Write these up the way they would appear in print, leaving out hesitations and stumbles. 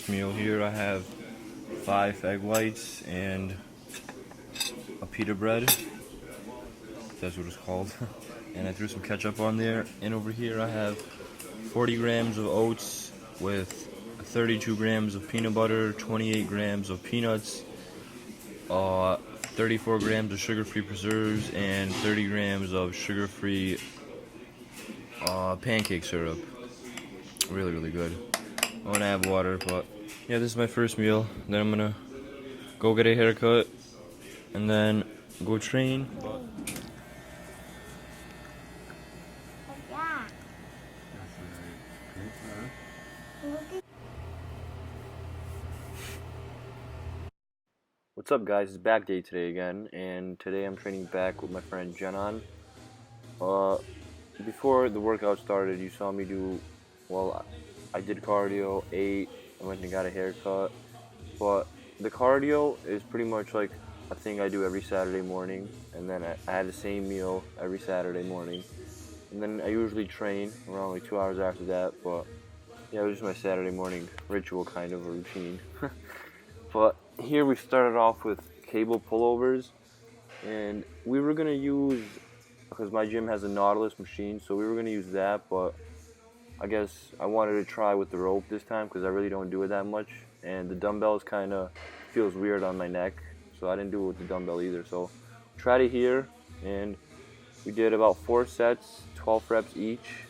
first meal here. I have 5 egg whites and a pita bread. That's what it's called. And I threw some ketchup on there. And over here I have 40 grams of oats with 32 grams of peanut butter, 28 grams of peanuts, 34 grams of sugar-free preserves, and 30 grams of sugar-free pancake syrup. Really, really good. I'm gonna have water, but yeah, this is my first meal. Then I'm gonna go get a haircut and then go train. What's up, guys? It's back day today again, and today I'm training back with my friend Dzenan. Before the workout started, you saw me do, well, I did cardio, ate, I went and got a haircut, but the cardio is pretty much like a thing I do every Saturday morning, and then I had the same meal every Saturday morning, and then I usually train around like 2 hours after that, but yeah, it was just my Saturday morning ritual kind of a routine. But here we started off with cable pullovers, and we were gonna use, because my gym has a Nautilus machine, so we were gonna use that, but I guess I wanted to try with the rope this time because I really don't do it that much, and the dumbbells kind of feels weird on my neck, so I didn't do it with the dumbbell either. So tried it here, and we did about 4 sets, 12 reps each.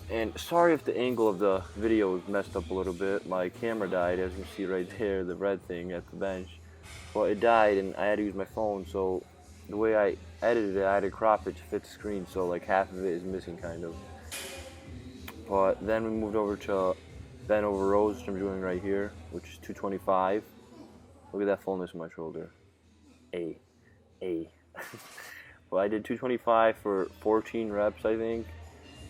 And sorry if the angle of the video is messed up a little bit. My camera died, as you can see right there, the red thing at the bench. Well, it died and I had to use my phone, so the way I edited it, I had to crop it to fit the screen, so like half of it is missing kind of. But then we moved over to bent over rows, which I'm doing right here, which is 225. Look at that fullness in my shoulder. Well, I did 225 for 14 reps, I think.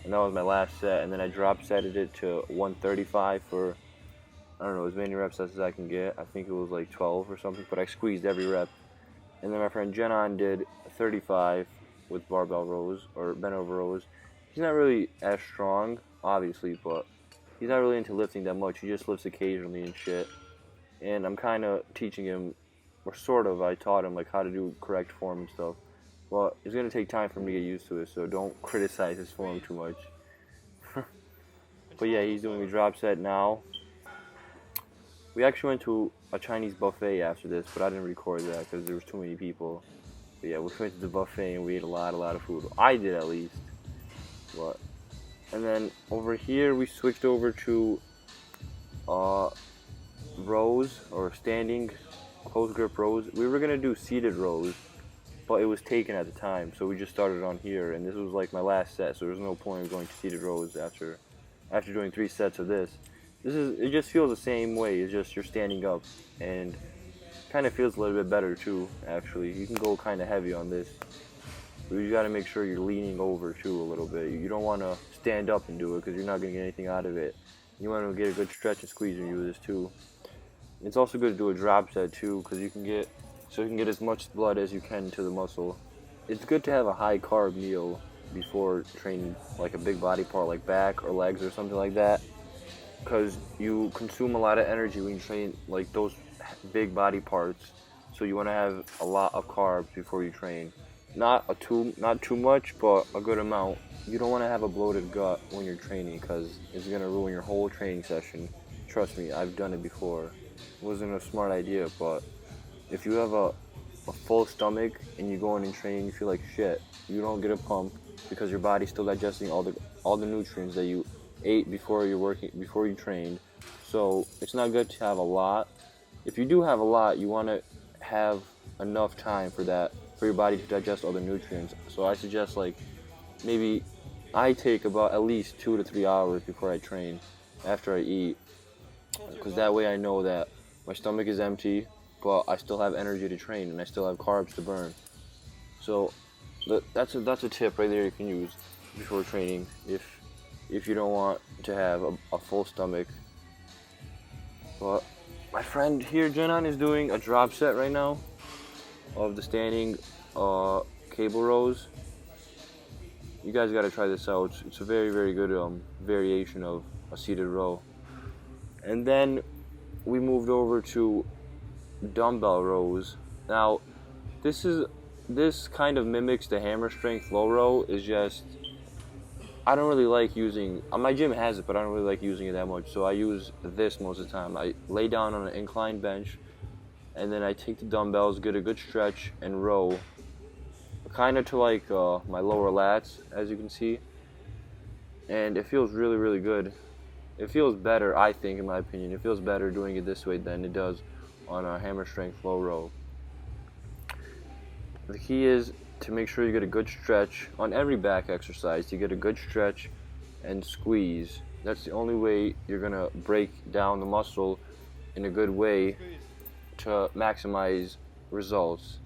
And that was my last set, and then I drop setted it to 135 for, I don't know, as many reps as I can get. I think it was like 12 or something, but I squeezed every rep. And then my friend Dzenan did 35 with barbell rows, or bent over rows. He's not really as strong, obviously, but he's not really into lifting that much. He just lifts occasionally and shit. And I'm kind of teaching him, or sort of, I taught him like how to do correct form and stuff. Well, it's going to take time for me to get used to it, so don't criticize his form too much. But yeah, he's doing a drop set now. We actually went to a Chinese buffet after this, but I didn't record that because there was too many people. But yeah, we went to the buffet and we ate a lot of food. I did at least. But, and then over here we switched over to rows, or standing close grip rows. We were going to do seated rows, but it was taken at the time, so we just started on here, and this was like my last set, so there was no point in going to seated rows after doing 3 sets of this. It just feels the same way. It's just you're standing up, and kind of feels a little bit better too. Actually, you can go kind of heavy on this, but you got to make sure you're leaning over too a little bit. You don't want to stand up and do it because you're not gonna get anything out of it. You want to get a good stretch and squeeze when you do this too. It's also good to do a drop set too, because you can get as much blood as you can to the muscle. It's good to have a high carb meal before training like a big body part like back or legs or something like that, because you consume a lot of energy when you train like those big body parts, so you want to have a lot of carbs before you train. Not too much, but a good amount. You don't want to have a bloated gut when you're training because it's going to ruin your whole training session. Trust me, I've done it before. It wasn't a smart idea, but if you have a full stomach and you go in and train, you feel like shit. You don't get a pump because your body's still digesting all the nutrients that you ate before you trained. So it's not good to have a lot. If you do have a lot, you want to have enough time for your body to digest all the nutrients. So I suggest like maybe I take about at least 2 to 3 hours before I train after I eat, because that way I know that my stomach is empty, but I still have energy to train and I still have carbs to burn. So that's a tip right there you can use before training if you don't want to have a full stomach. But my friend here, Dzenan, is doing a drop set right now of the standing cable rows. You guys got to try this out. It's a very, very good variation of a seated row. And then we moved over to dumbbell rows. Now, this kind of mimics the hammer strength low row. Is just, I don't really like using, my gym has it, but I don't really like using it that much, so I use this most of the time. I lay down on an inclined bench, and then I take the dumbbells, get a good stretch, and row, kind of to like my lower lats, as you can see, and it feels really, really good. It feels better, I think, in my opinion. It feels better doing it this way than it does on a hammer strength low row. The key is to make sure you get a good stretch on every back exercise. You get a good stretch and squeeze. That's the only way you're gonna break down the muscle in a good way to maximize results.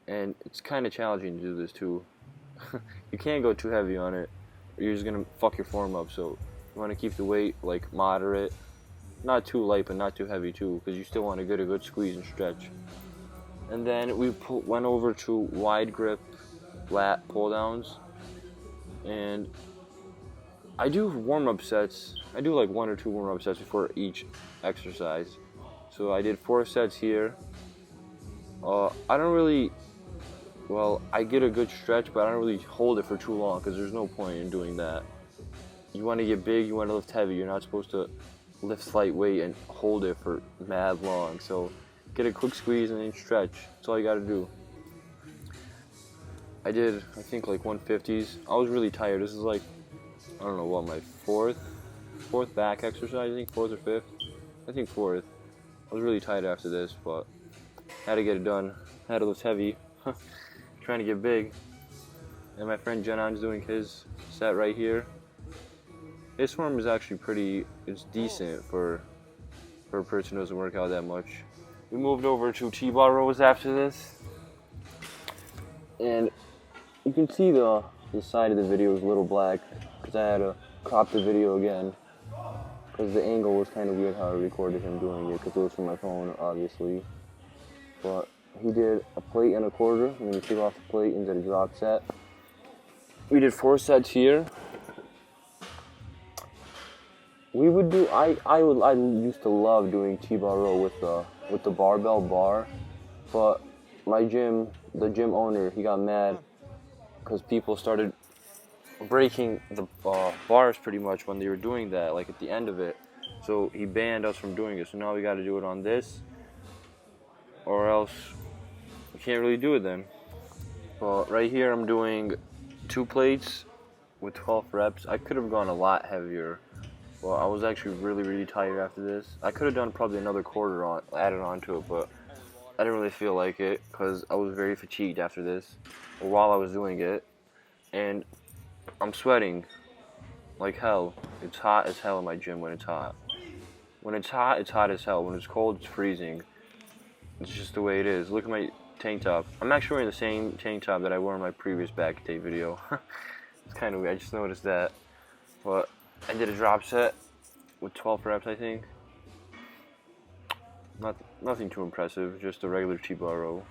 And it's kind of challenging to do this too. You can't go too heavy on it, or you're just gonna fuck your form up. So you want to keep the weight like moderate, not too light but not too heavy too, because you still want to get a good squeeze and stretch. And then we went over to wide grip lat pull downs, and I do warm-up sets. I do like 1 or 2 warm-up sets before each exercise. So I did 4 sets here. I don't really, well, I get a good stretch, but I don't really hold it for too long because there's no point in doing that. You want to get big, you want to lift heavy. You're not supposed to lift lightweight and hold it for mad long. So get a quick squeeze and then stretch. That's all you got to do. I did, I think, like 150s. I was really tired. This is like, I don't know what, my fourth back exercise, I think, 4th or 5th. I think 4th. I was really tired after this, but had to get it done. Had to lift heavy. Trying to get big. And my friend Dzenan's doing his set right here. His form is actually pretty, it's decent for a person who doesn't work out that much. We moved over to T-bar rows after this. And you can see the side of the video is a little black because I had to crop the video again because the angle was kind of weird how I recorded him doing it because it was from my phone, obviously. But he did a plate and a quarter, and then he took off the plate and did a drop set. We did 4 sets here. We would do, I used to love doing T-bar row with the barbell bar, but my gym, the gym owner, he got mad because people started breaking the bars pretty much when they were doing that, like at the end of it. So he banned us from doing it. So now we got to do it on this, or else we can't really do it then. But right here I'm doing 2 plates with 12 reps. I could have gone a lot heavier. Well, I was actually really, really tired after this. I could have done probably another quarter added on to it, but I didn't really feel like it because I was very fatigued after this while I was doing it. And I'm sweating like hell. It's hot as hell in my gym when it's hot. When it's hot as hell. When it's cold, it's freezing. It's just the way it is. Look at my tank top. I'm actually wearing the same tank top that I wore in my previous back day video. It's kind of weird. I just noticed that. But I did a drop set with 12 reps, I think. Nothing too impressive, just a regular T-bar row.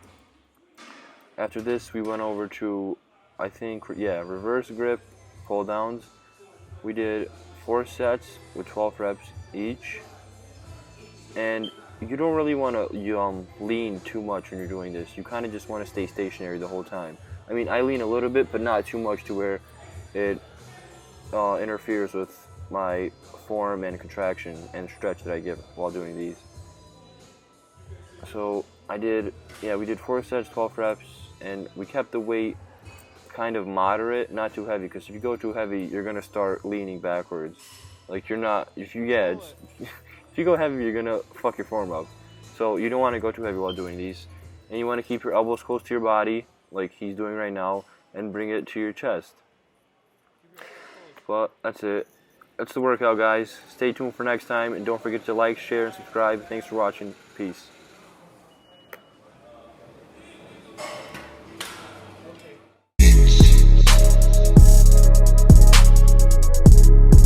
After this, we went over to, I think, reverse grip pull downs. We did 4 sets with 12 reps each. And you don't really want to lean too much when you're doing this. You kind of just want to stay stationary the whole time. I mean, I lean a little bit, but not too much to where it interferes with my form and contraction and stretch that I get while doing these. So we did 4 sets, 12 reps, and we kept the weight kind of moderate, not too heavy, because if you go too heavy, you're gonna start leaning backwards. Like if you go heavy, you're gonna fuck your form up. So you don't want to go too heavy while doing these, and you want to keep your elbows close to your body, like he's doing right now, and bring it to your chest. But that's it. That's the workout, guys. Stay tuned for next time, and don't forget to like, share, and subscribe. Thanks for watching. Peace.